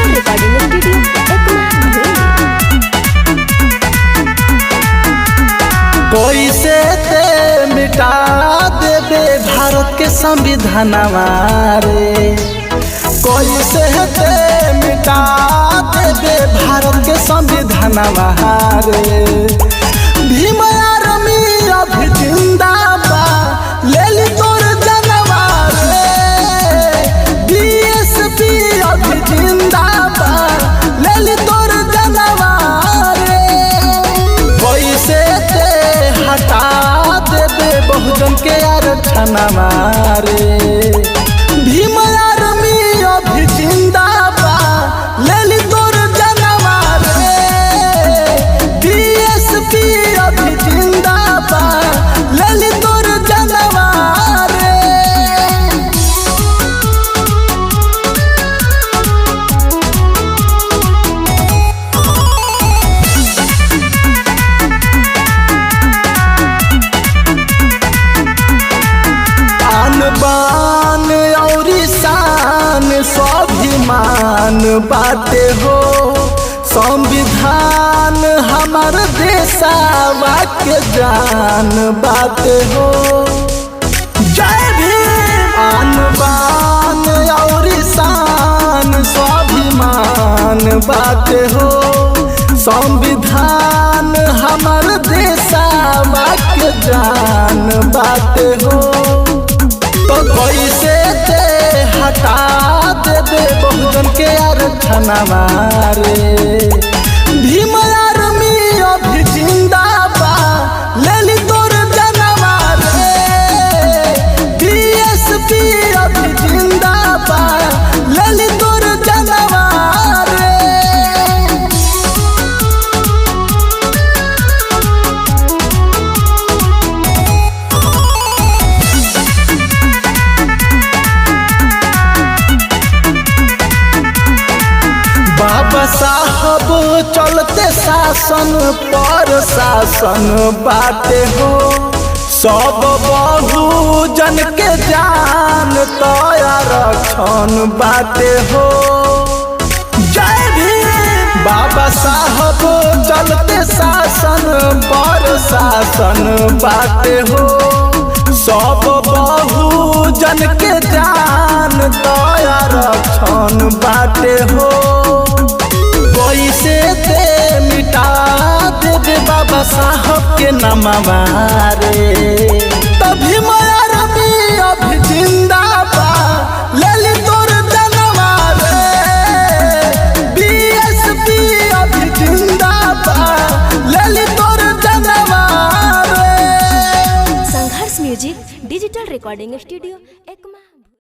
Digital recording studio कैसे ते मिटा देबे भारत के संविधान रे, कैसे ते मिटा देबे भारत के संविधान रे। भीम आर्मी अभी जिंदाबाद ले ली तोर जनवार रे, बीएसपी अभी जिंदाबाद ले ली तोर जनवार रे। कैसे ते हटा देबे बहुजन के आरक्षण रे, भीम आर्मी अभी जिंदाबाद ले ली तोर जनवार रे, बीएसपी अभी जिंदाबाद ले ली तोर जनवार रे। बान और शान स्वाभिमान बाटे हो, संविधान हमार देशवा के जान बाटे हो। जय भीम। आन बान और शान स्वाभिमान बाटे हो, संविधान हमार देशवा के जान बाटे हो। तो कैसे ते हटा देबे बहुजन के आरक्षण रे, भीम आर्मी अभी जिंदाबाद ले ली तोर जनवार रे, बीएसपी अभी जिंदाबाद ले ली तोर जनवार रे। बाबा साहब चलते शासन पर शासन बाटे हो, सब बहुजन के जान तो आरक्षण बाटे हो। जय भीम। बाबा साहब चलते शासन पर शासन बाटे हो, सब बहुजन के जान तो आरक्षण बाटे हो। कैसे ते मिटा देबे बाबा साहब के नामवा रे, तभी आर्मी अभी जिंदाबाद ले ली तोर जनवार रे, बीएसपी अभी जिंदाबाद ले ली तोर जनवार रे। संघर्ष म्यूजिक डिजिटल रिकॉर्डिंग स्टूडियो